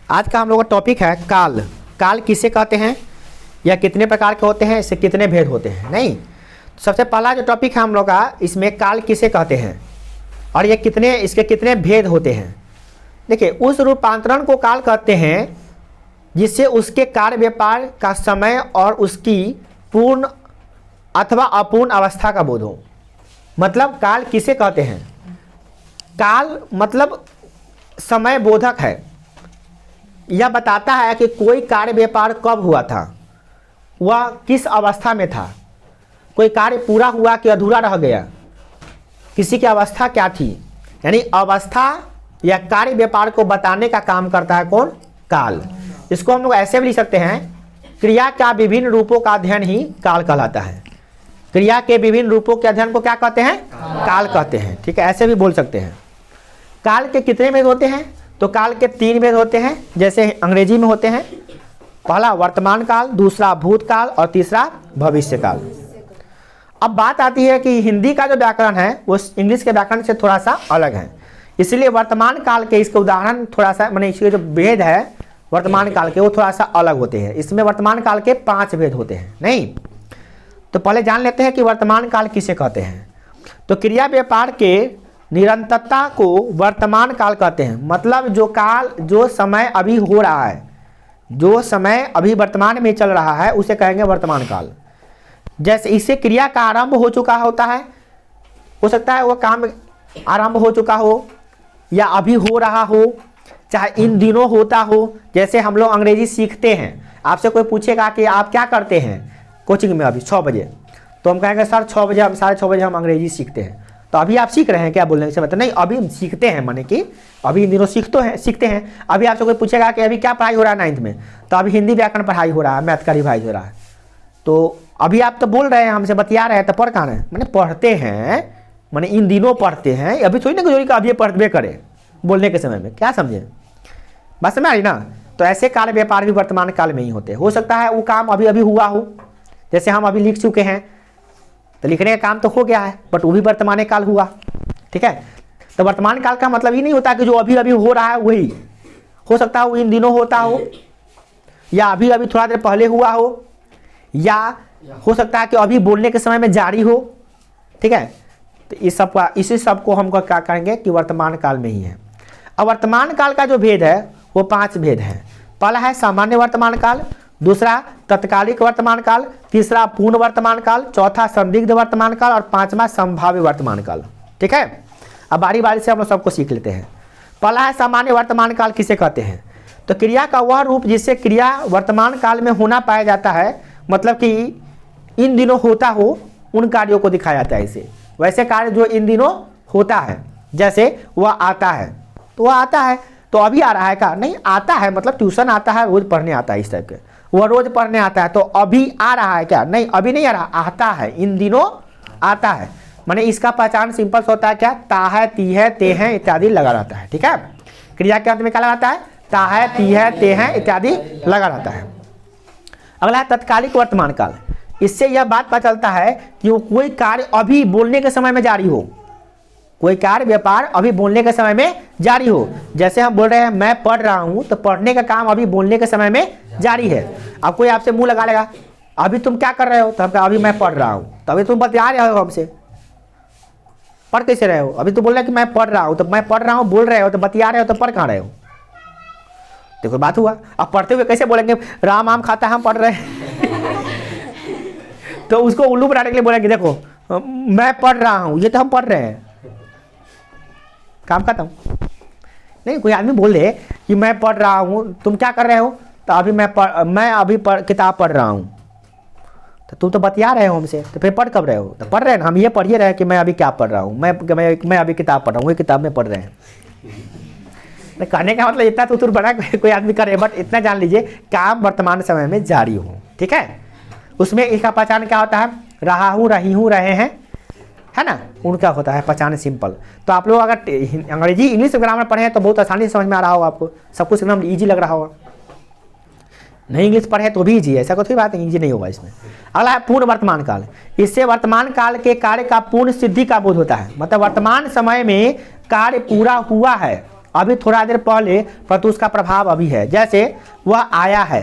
आज का हम लोग का टॉपिक है काल। काल किसे कहते हैं या कितने प्रकार के होते हैं, इससे कितने भेद होते हैं। नहीं, सबसे पहला जो टॉपिक है हम लोग का, इसमें काल किसे कहते हैं और ये कितने, इसके कितने भेद होते हैं। देखिए, उस रूपांतरण को काल कहते हैं जिससे उसके कार्य व्यापार का समय और उसकी पूर्ण अथवा अपूर्ण अवस्था का बोध हो। मतलब काल किसे कहते हैं? काल मतलब समय बोधक है। यह बताता है कि कोई कार्य व्यापार कब हुआ था, वह किस अवस्था में था, कोई कार्य पूरा हुआ कि अधूरा रह गया, किसी की अवस्था क्या थी। यानी अवस्था या कार्य व्यापार को बताने का काम करता है कौन? काल। इसको हम लोग ऐसे भी लिख सकते हैं, क्रिया का विभिन्न रूपों का अध्ययन ही काल कहलाता है। क्रिया के विभिन्न रूपों के अध्ययन को क्या कहते हैं? काल कहते हैं। ठीक है, ऐसे भी बोल सकते हैं। काल के कितने भेद होते हैं? तो काल के 3 भेद होते हैं, जैसे अंग्रेजी में होते हैं। पहला वर्तमान काल, दूसरा भूतकाल और तीसरा भविष्य काल। अब बात आती है कि हिंदी का जो व्याकरण है वो इंग्लिश के व्याकरण से थोड़ा सा अलग है, इसलिए वर्तमान काल के इसके उदाहरण थोड़ा सा, माने इसके जो भेद है वर्तमान काल के, वो थोड़ा सा अलग होते हैं। इसमें वर्तमान काल के 5 भेद होते हैं। नहीं, तो पहले जान लेते हैं कि वर्तमान काल किसे कहते हैं। तो क्रिया व्यापार के निरंतरता को वर्तमान काल कहते हैं। मतलब जो काल, जो समय अभी हो रहा है, जो समय अभी वर्तमान में चल रहा है, उसे कहेंगे वर्तमान काल। जैसे इससे क्रिया का आरंभ हो चुका होता है, हो सकता है वह काम आरंभ हो चुका हो या अभी हो रहा हो, चाहे इन दिनों होता हो। जैसे हम लोग अंग्रेजी सीखते हैं, आपसे कोई पूछेगा कि आप क्या करते हैं कोचिंग में अभी 6 बजे, तो हम कहेंगे सर 6 बजे, हम 6:30 बजे हम अंग्रेजी सीखते हैं। तो अभी आप सीख रहे हैं क्या बोलने से मतलब नहीं, अभी हम सीखते हैं, माने कि अभी इन दिनों सीखते हैं। अभी आपसे कोई पूछेगा कि अभी क्या पढ़ाई हो रहा है 9th में, तो अभी हिंदी व्याकरण पढ़ाई हो रहा है, मैथ का रिवाइज हो रहा है। तो अभी आप तो बोल रहे हैं, हमसे बतिया रहे हैं, तो पढ़ कहाँ रहे हैं? मैंने पढ़ते हैं, माने इन दिनों पढ़ते हैं। अभी थोड़ी ना जरूरी का अभी पढ़ते करें बोलने के समय में, क्या समझे? बस समझ आ रही ना। तो ऐसे कार्य व्यापार भी वर्तमान काल में ही होते हैं। हो सकता है वो काम अभी अभी हुआ हो, जैसे हम अभी लिख चुके हैं, तो लिखने का काम तो हो गया है, बट वो भी वर्तमान काल हुआ। ठीक है, तो वर्तमान काल का मतलब ये नहीं होता कि जो अभी अभी हो रहा है वही, हो सकता है वो इन दिनों होता हो, या अभी अभी थोड़ा देर पहले हुआ हो, या हो सकता है कि अभी बोलने के समय में जारी हो। ठीक है, तो इसी सब को हम क्या करेंगे कि वर्तमान काल में ही है। अब वर्तमान काल का जो भेद है वो 5 भेद है। पहला है सामान्य वर्तमान काल, दूसरा तत्कालिक वर्तमान काल, तीसरा पूर्ण वर्तमान काल, चौथा संदिग्ध वर्तमान काल और 5वां संभाव्य वर्तमान काल। ठीक है, अब बारी बारी से हम लोग सबको सीख लेते हैं। पहला है सामान्य वर्तमान काल किसे कहते हैं? तो क्रिया का वह रूप जिससे क्रिया वर्तमान काल में होना पाया जाता है, मतलब कि इन दिनों होता हो, उन कार्यों को दिखाया जाता है इसे। वैसे कार्य जो इन दिनों होता है, जैसे वह आता है, तो वह आता है, तो अभी आ रहा है क्या? नहीं, आता है मतलब ट्यूशन आता है, रोज पढ़ने आता है, इस टाइप के। वह रोज पढ़ने आता है, तो अभी आ रहा है क्या? नहीं, अभी नहीं आ रहा, आता है, इन दिनों आता है। माने इसका पहचान सिंपल होता है क्या? ता है, ती है, ते हैं इत्यादि लगा रहता है। ठीक है, क्रिया के अंत में क्या लगाता है? ता है, ती है, ते हैं इत्यादि लगा रहता है। अगला है तत्कालिक वर्तमान काल। इससे यह बात पता चलता है कि वो कोई कार्य अभी बोलने के समय में जारी हो, कोई कार्य व्यापार अभी बोलने के समय में जारी हो। जैसे हम बोल रहे हैं मैं पढ़ रहा हूं, तो पढ़ने का काम अभी बोलने के समय में जारी है। अब कोई आपसे मुंह लगा लेगा, अभी तुम क्या कर रहे हो? तो हम कहा अभी मैं पढ़ रहा हूं। तो अभी तुम बता रहे हो हमसे, पढ़ कैसे रहे हो? अभी तो बोल रहे कि मैं पढ़ रहा हूं, तो मैं पढ़ रहा हूं बोल रहे हो, तो बतिया रहे हो, तो पढ़ कहाँ रहे हो? देखो बात हुआ। अब पढ़ते हुए कैसे बोलेंगे राम आम खाता है हम पढ़ रहे हैं? तो उसको उल्लू बनाने के लिए बोलेंगे देखो मैं पढ़ रहा हूं, ये तो हम पढ़ रहे हैं, काम खत्म। नहीं, कोई आदमी बोल दे कि मैं पढ़ रहा हूं, तुम क्या कर रहे हो? तो अभी मैं अभी किताब पढ़ रहा हूं। तो तुम तो बतिया रहे हो हमसे, तो फिर पढ़ कब रहे हो? तो पढ़ रहे हैं, हम ये पढ़िए रहे कि मैं अभी क्या पढ़ रहा हूँ, मैं अभी किताब पढ़ रहा हूँ, ये किताब में पढ़ रहे हैं। कहने का मतलब इतना तुतुर बना कोई आदमी करे, बट इतना जान लीजिए काम वर्तमान समय में जारी हो। ठीक है, उसमें इसका पहचान क्या होता है? रहा हूँ, रही हूँ, रहे हैं, है ना, उनका होता है पहचान सिंपल। तो आप लोग अगर अंग्रेजी इंग्लिश ग्रामर पढ़े हैं तो बहुत आसानी से समझ में आ रहा होगा, आपको सब कुछ एकदम ईजी लग रहा होगा। नहीं इंग्लिश पढ़े तो भी ईजी है, ऐसा कोई बात नहीं, ईजी नहीं होगा इसमें। अगला है पूर्ण वर्तमान काल। इससे वर्तमान काल के कार्य का पूर्ण सिद्धि का बोध होता है। मतलब वर्तमान समय में कार्य पूरा हुआ है, अभी थोड़ा देर पहले, परंतु उसका प्रभाव अभी है। जैसे वह आया है,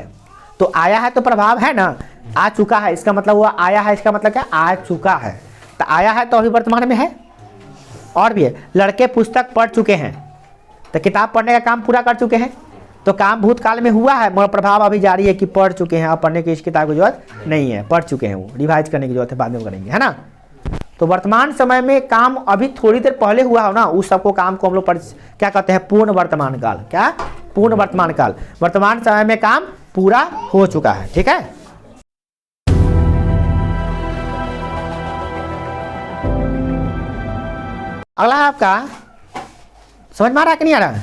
तो आया है तो प्रभाव है ना, आ चुका है इसका मतलब वह आया है, इसका मतलब क्या, आ चुका है। तो आया है तो अभी वर्तमान में है। और भी है, लड़के पुस्तक पढ़ चुके हैं, तो किताब पढ़ने का काम पूरा कर चुके हैं, तो काम भूतकाल में हुआ है मगर प्रभाव अभी जारी है कि पढ़ चुके हैं। अब पढ़ने की इस किताब की जरूरत नहीं है, पढ़ चुके हैं, वो रिवाइज करने की जरूरत है, बाद में करेंगे, है ना। तो वर्तमान समय में काम अभी थोड़ी देर पहले हुआ हो ना, उस सबको काम को हम लोग क्या कहते हैं, पूर्ण वर्तमान काल। क्या, पूर्ण वर्तमान काल। वर्तमान समय में काम पूरा हो चुका है। ठीक है, अगला है आपका, समझ में आ रहा है कि नहीं आ रहा है,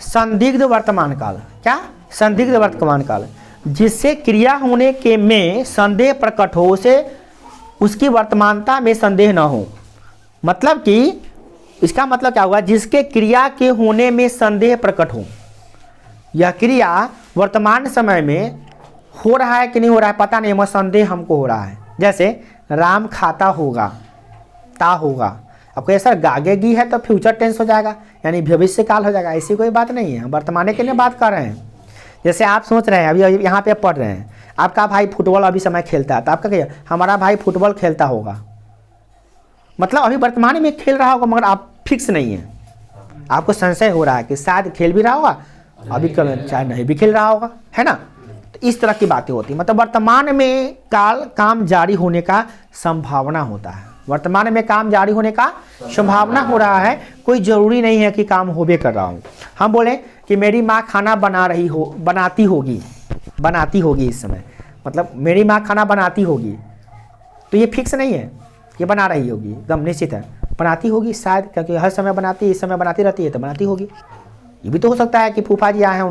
संदिग्ध वर्तमान काल। क्या, संदिग्ध वर्तमान काल, जिससे क्रिया होने के में संदेह प्रकट हो, उसे उसकी वर्तमानता में संदेह न हो। मतलब कि इसका मतलब क्या हुआ, जिसके क्रिया के होने में संदेह प्रकट हो। यह क्रिया वर्तमान समय में हो रहा है कि नहीं हो रहा है पता नहीं, मगर संदेह हमको हो रहा है। जैसे राम खाता होगा, ता होगा, आपको ऐसा गागेगी है तो फ्यूचर टेंस हो जाएगा, यानी भविष्य काल हो जाएगा। ऐसी कोई बात नहीं है, हम वर्तमान के लिए बात कर रहे हैं। जैसे आप सोच रहे हैं, अभी यहाँ पे पढ़ रहे हैं, आपका भाई फुटबॉल अभी समय खेलता है, तो आपका क्या, हमारा भाई फुटबॉल खेलता होगा, मतलब अभी वर्तमान में खेल रहा होगा, मगर आप फिक्स नहीं है, आपको संशय हो रहा है कि शायद खेल भी रहा होगा, अभी चाहे नहीं भी खेल रहा होगा, है ना। तो इस तरह की बातें होती है, मतलब वर्तमान में काल काम जारी होने का संभावना होता है। वर्तमान में काम जारी होने का संभावना हो रहा है, कोई जरूरी नहीं है कि काम होबे कर रहा हूँ। हम बोले कि मेरी माँ खाना बनाती होगी इस समय, मतलब मेरी माँ खाना बनाती होगी, तो ये फिक्स नहीं है, ये बना रही होगी, एकदम निश्चित है बनाती होगी शायद, क्योंकि हर समय बनाती है, इस समय बनाती रहती है तो बनाती होगी। ये भी तो हो सकता है कि फूफा जी आए हैं,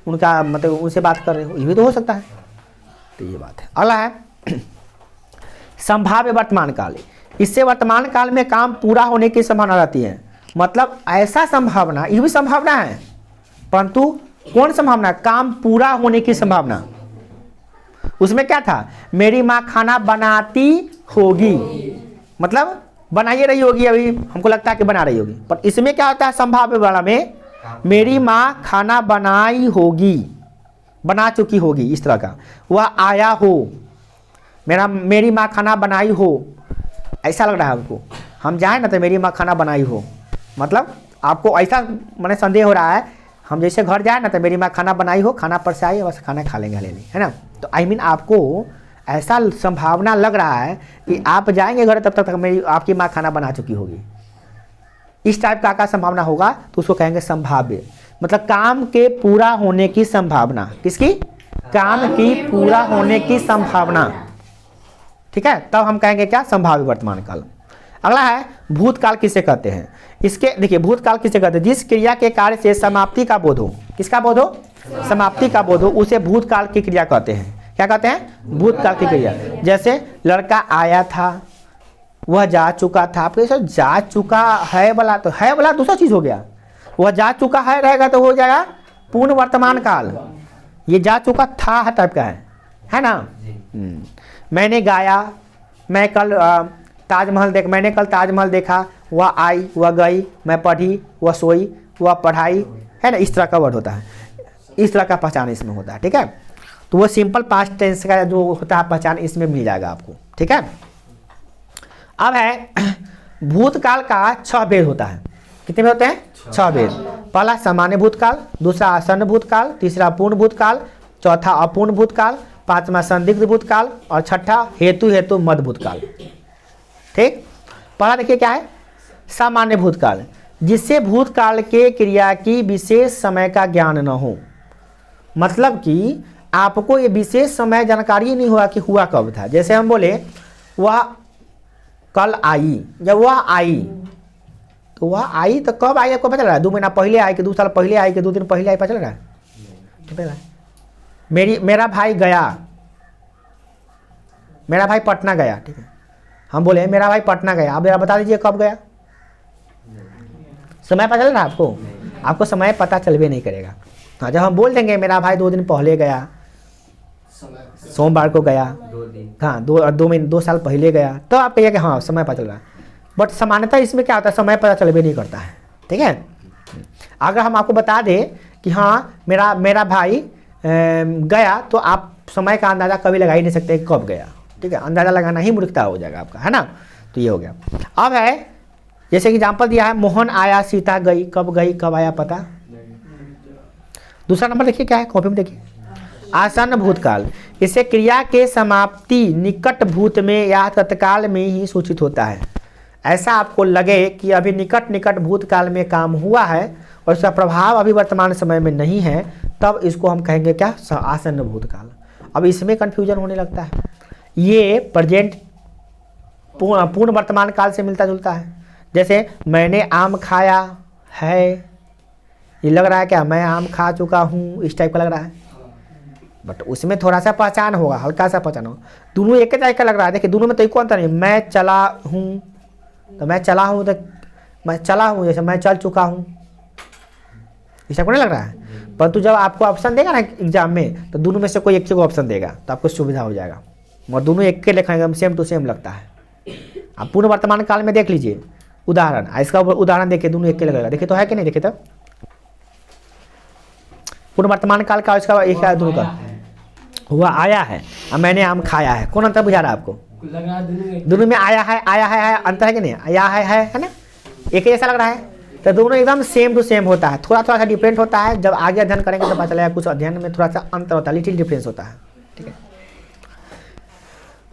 उनका मतलब उनसे बात कर रहे हो, ये भी तो हो सकता है। तो ये बात है। अगला है संभाव्य वर्तमान काल, इससे वर्तमान काल में काम पूरा होने की संभावना रहती है। मतलब ऐसा संभावना, ये भी संभावना है, परंतु कौन संभावना, काम पूरा होने की संभावना। उसमें क्या था, मेरी माँ खाना बनाती होगी, मतलब बनाई रही होगी, अभी हमको लगता है कि बना रही होगी, पर इसमें क्या होता है संभाव्य वाला में, मेरी माँ खाना बनाई होगी, बना चुकी होगी, इस तरह का। वह आया हो, मेरी माँ खाना बनाई हो, ऐसा लग रहा है आपको, हम जाए ना तो मेरी माँ खाना बनाई हो, मतलब आपको ऐसा मैंने संदेह हो रहा है, हम जैसे घर जाए ना तो मेरी माँ खाना बनाई हो, खाना परसाई, बस खाना खा लेंगे, ले लें, है ना। तो आई मीन आपको ऐसा संभावना लग रहा है कि आप जाएंगे घर तब तक आपकी माँ खाना बना चुकी होगी। इस टाइप का संभावना होगा तो उसको कहेंगे संभाव्य, मतलब काम के पूरा होने की संभावना। किसकी, काम की पूरा होने की संभावना। ठीक है, तब हम कहेंगे क्या, संभाव्य वर्तमान काल। अगला है भूतकाल किसे कहते हैं। इसके देखिए, भूतकाल किसे कहते हैं, जिस क्रिया के कार्य से समाप्ति का बोध हो, किसका बोध हो, समाप्ति का बोध हो, उसे भूतकाल की क्रिया कहते हैं। क्या कहते हैं, भूतकाल की क्रिया। जैसे लड़का आया था, वह जा चुका था, आपके सर जा चुका है वाला, तो है वाला दूसरा चीज हो गया, वह जा चुका है रहेगा तो हो जाएगा पूर्ण वर्तमान काल। ये जा चुका था टाइप का है ना। मैंने गाया, मैं कल मैंने कल ताजमहल देखा, वह आई, वह गई, मैं पढ़ी, वह सोई, वह पढ़ाई, है ना। इस तरह का वर्ड होता है, इस तरह का पहचान इसमें होता है। ठीक है, तो वो सिंपल पास्ट टेंस का जो होता है पहचान इसमें मिल जाएगा आपको। ठीक है, अब है भूतकाल का 6 भेद होता है। कितने भेद होते हैं, 6 भेद। पहला सामान्य भूतकाल, दूसरा आसन्न भूतकाल, तीसरा पूर्ण भूतकाल, चौथा अपूर्ण भूतकाल, पांचवा संदिग्ध भूतकाल और छठा हेतु मध्य भूतकाल। ठीक, पहला देखिए क्या है, सामान्य भूतकाल, जिससे भूतकाल के क्रिया की विशेष समय का ज्ञान न हो। मतलब कि आपको ये विशेष समय जानकारी नहीं हुआ कि हुआ कब था। जैसे हम बोले वह कल आई, जब वह आई तो वह आई तो कब आई आपको पता चल रहा है, 2 महीना पहले आई कि 2 साल पहले आई कि 2 दिन पहले आई, पता चल रहा है। मेरा भाई गया, मेरा भाई पटना गया। ठीक है, हम बोले मेरा भाई पटना गया, आप जरा बता दीजिए कब गया, समय पता चल रहा है आपको, आपको समय पता चलबे नहीं करेगा। हाँ, जब हम बोल देंगे मेरा भाई 2 दिन पहले गया, सोमवार को गया, हाँ 2 साल पहले गया, तो आप कहिए कि हाँ समय पता चल रहा है। बट सामान्यतः इसमें क्या होता है, समय पता चलबे नहीं करता है। ठीक है, अगर हम आपको बता दें कि हाँ मेरा भाई गया, तो आप समय का अंदाज़ा कभी लगा ही नहीं सकते कब गया, ठीक है, अंदाज़ा लगाना ही मूर्खता हो जाएगा आपका, है ना। तो ये हो गया। अब है जैसे कि एग्जाम्पल दिया है, मोहन आया सीता गई, कब गई कब आया पता। दूसरा नंबर देखिए क्या है, कॉपी में देखिए, आसन्न भूतकाल। इसे क्रिया के समाप्ति निकट भूत में या तत्काल में ही सूचित होता है। ऐसा आपको लगे कि अभी निकट भूतकाल में काम हुआ है और इसका प्रभाव अभी वर्तमान समय में नहीं है, तब इसको हम कहेंगे क्या, आसन्न भूतकाल। अब इसमें कन्फ्यूजन होने लगता है। ये प्रेजेंट पूर्ण वर्तमान काल से मिलता जुलता है। जैसे मैंने आम खाया है, ये लग रहा है क्या, मैं आम खा चुका हूँ, इस टाइप का लग रहा है, बट उसमें थोड़ा सा पहचान होगा, हल्का सा पहचान होगा। दोनों एक ही टाइप का लग रहा है। देखिए दोनों में तो कोई अंतर नहीं। मैं चला हूँ तो मैं चला हूँ, तो मैं चला हूँ जैसे मैं चल चुका हूँ, इस टाइप को नहीं लग रहा है। परंतु जब आपको ऑप्शन देगा ना एग्जाम में, तो दोनों में से कोई एक को ऑप्शन देगा, तो आपको सुविधा हो जाएगा। और दोनों एक के लिखेंगे, सेम टू सेम लगता है। आप पूर्ण वर्तमान काल में देख लीजिए उदाहरण, इसका उदाहरण देखिए, दोनों एक के लगेगा। देखिए तो है कि नहीं, देखिए तो पूर्ण वर्तमान काल का इसका एक है, दोनों का हुआ आया है और मैंने आम खाया है। कौन अंतर बुझा रहा है आपको? दोनों में आया है अंतर है कि नहीं, आया है ना, एक ही जैसा लग रहा है। तो दोनों एकदम सेम टू सेम होता है, थोड़ा थोड़ा सा डिफरेंट होता है। जब आगे अध्ययन करेंगे तो पता चलेगा कुछ अध्ययन में थोड़ा सा अंतर होता है, लिटिल डिफरेंस होता है, ठीक है।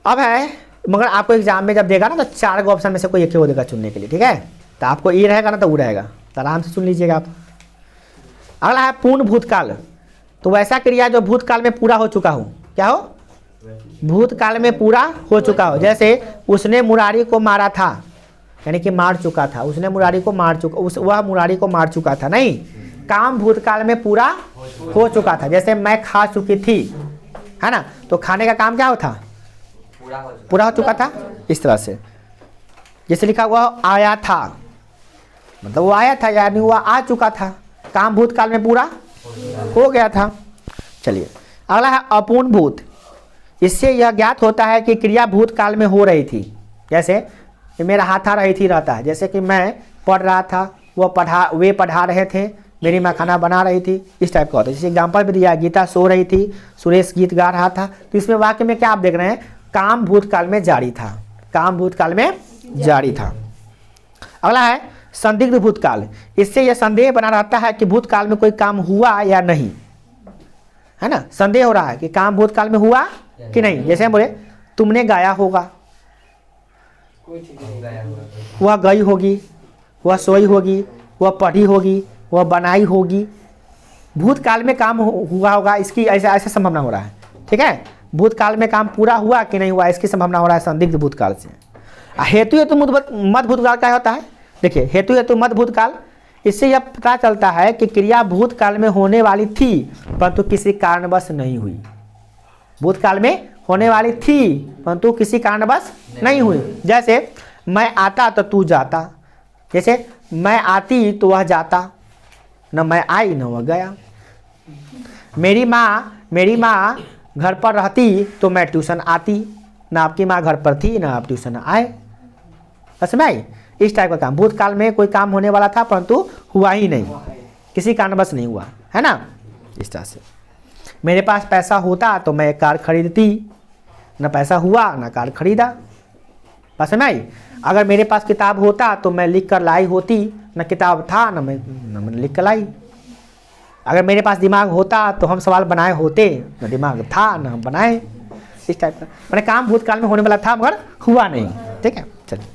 अब है, मगर आपको एग्जाम में जब देगा ना, तो 4 गो ऑप्शन में से कोई एक ही देगा चुनने के लिए, ठीक है। तो आपको ई रहेगा ना तो वो रहेगा, तो आराम से सुन लीजिएगा आप। अगला है पूर्ण भूतकाल। तो वैसा क्रिया जो भूतकाल में पूरा हो चुका हो, क्या हो, भूतकाल में पूरा हो चुका हो। जैसे उसने मुरारी को मारा था, यानी कि मार चुका था, उसने मुरारी को मार चुका, वह मुरारी को मार चुका था, नहीं, काम भूतकाल में पूरा हो चुका था। जैसे मैं खा चुकी थी, है ना, तो खाने का काम क्या होता, पूरा हो चुका था, इस तरह से। जैसे लिखा हुआ आया था, मतलब वो आया था, यानी वो आ चुका था, काम भूतकाल में पूरा हो गया था। चलिए अगला है अपूर्ण भूत। इससे यह ज्ञात होता है कि क्रिया भूतकाल में हो रही थी। जैसे मेरा हाथ आ रही थी रहता है, जैसे कि मैं पढ़ रहा था, वे पढ़ा रहे थे, मेरी माँ खाना बना रही थी, इस टाइप का होता है। जैसे एग्जाम्पल भी दिया, गीता सो रही थी, सुरेश गीत गा रहा था। तो इसमें वाक्य में क्या आप देख रहे हैं, काम भूतकाल में जारी था, काम भूतकाल में जारी था। अगला है संदिग्ध भूतकाल। इससे यह संदेह बना रहता है कि भूतकाल में कोई काम हुआ या नहीं, है ना, संदेह हो रहा है कि काम भूतकाल में हुआ कि नहीं। जैसे हम बोले तुमने गाया होगा, वह गई होगी, वह सोई होगी, वह पढ़ी होगी, वह बनाई होगी। भूतकाल में काम हुआ होगा, इसकी ऐसा संभावना हो रहा है, ठीक है। भूतकाल में काम पूरा हुआ कि नहीं हुआ, इसकी संभावना हो रहा है संदिग्ध भूतकाल से। हेतु मध्य भूतकाल क्या होता है, देखिए हेतु मध्य भूतकाल। इससे यह पता चलता है कि क्रिया भूतकाल में होने वाली थी परंतु किसी कारणवश नहीं हुई। भूतकाल में होने वाली थी परंतु किसी कारणवश नहीं हुई। जैसे मैं आता तो तू जाता, जैसे मैं आती तो वह जाता, न मैं आई न वह गया। मेरी माँ घर पर रहती तो मैं ट्यूशन आती, न आपकी माँ घर पर थी न आप ट्यूशन आए। समझ आई, इस टाइप का काम। भूतकाल में कोई काम होने वाला था परंतु हुआ ही नहीं, किसी कारणवश नहीं हुआ, है ना, इस तरह से। मेरे पास पैसा होता तो मैं कार खरीदती, न पैसा हुआ न कार खरीदा। बस समझ आई। अगर मेरे पास किताब होता तो मैं लिख कर लाई होती, न किताब था न मैं लिख कर लाई। अगर मेरे पास दिमाग होता तो हम सवाल बनाए होते, न दिमाग था न हम बनाए, इस टाइप का। मैंने काम भूतकाल में होने वाला था मगर हुआ नहीं, ठीक है। चलिए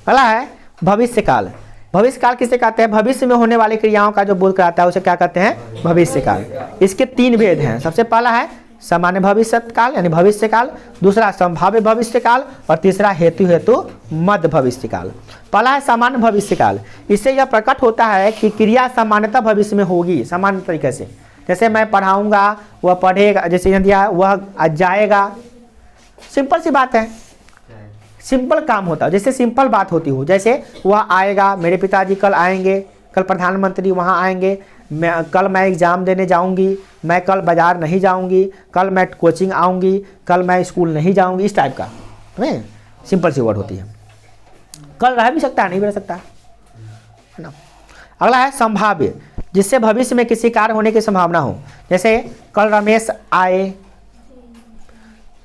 अगला है भविष्य काल। भविष्य काल किसे कहते हैं, भविष्य में होने वाली क्रियाओं का जो बोध कराता है उसे क्या कहते हैं, भविष्य काल। इसके 3 भेद हैं। सबसे पहला है सामान्य भविष्य काल यानी भविष्य काल, दूसरा संभाव्य भविष्य काल और तीसरा हेतु मध्य भविष्य काल। पहला है सामान्य भविष्य काल। इससे यह प्रकट होता है कि क्रिया सामान्यतः भविष्य में होगी, सामान्य तरीके से। जैसे मैं पढ़ाऊंगा, वह पढ़ेगा, जैसे दिया वह जाएगा, सिंपल सी बात है, सिंपल काम होता है, जैसे सिंपल बात होती हो। जैसे वह आएगा, मेरे पिताजी कल आएंगे, कल प्रधानमंत्री वहाँ आएंगे, कल मैं एग्ज़ाम देने जाऊंगी, मैं कल बाज़ार नहीं जाऊंगी, कल मैं कोचिंग आऊंगी, कल मैं स्कूल नहीं जाऊंगी, इस टाइप का नहीं, सिंपल सी वर्ड होती है। कल रह भी सकता है, नहीं भी रह सकता है ना। अगला है संभाव्य, जिससे भविष्य में किसी कार्य होने की संभावना हो। जैसे कल रमेश आए,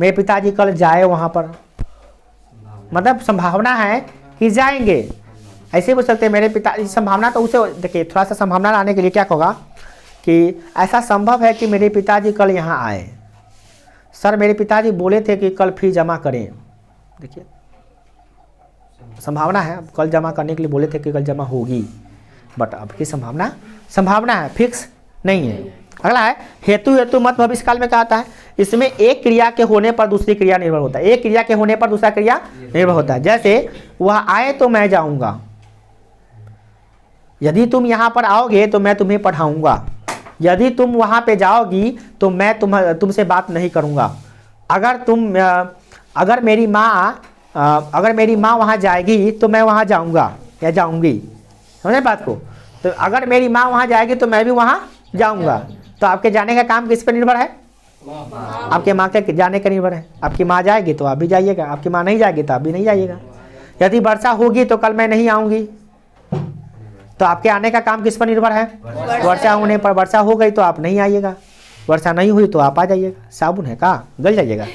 मेरे पिताजी कल जाए वहाँ पर, मतलब संभावना है कि जाएंगे। ऐसे बोल सकते हैं मेरे पिताजी, संभावना तो उसे देखिए, थोड़ा सा संभावना लाने के लिए क्या होगा कि ऐसा संभव है कि मेरे पिताजी कल यहाँ आए। सर मेरे पिताजी बोले थे कि कल फी जमा करें, देखिए संभावना है, कल जमा करने के लिए बोले थे कि कल जमा होगी, बट अब की संभावना है, फिक्स नहीं है। अगला है हेतु हेतु मत भविष्य काल में क्या आता है, इसमें एक क्रिया के होने पर दूसरी क्रिया निर्भर होता है, एक क्रिया के होने पर दूसरा क्रिया निर्भर होता है। जैसे वह आए तो मैं जाऊंगा, यदि तुम यहाँ पर आओगे तो मैं तुम्हें पढ़ाऊंगा, यदि तुम वहाँ पे जाओगी तो मैं तुमसे बात नहीं करूँगा। अगर मेरी माँ वहाँ जाएगी तो मैं वहाँ जाऊँगा या जाऊँगी, समझे बात को। तो अगर मेरी माँ वहाँ जाएगी तो मैं भी वहाँ जाऊँगा। तो आपके जाने का काम किस पर निर्भर है, आपके माँ के जाने का निर्भर है। आपकी माँ जाएगी तो आप भी जाइएगा, आपकी माँ नहीं जाएगी तो आप भी नहीं जाइएगा। यदि वर्षा होगी तो कल मैं नहीं आऊँगी, तो आपके आने का काम किस पर निर्भर है, वर्षा होने पर। वर्षा हो गई तो आप नहीं आइएगा, वर्षा नहीं हुई तो आप आ जाइएगा। साबुन है का गल जाइएगा।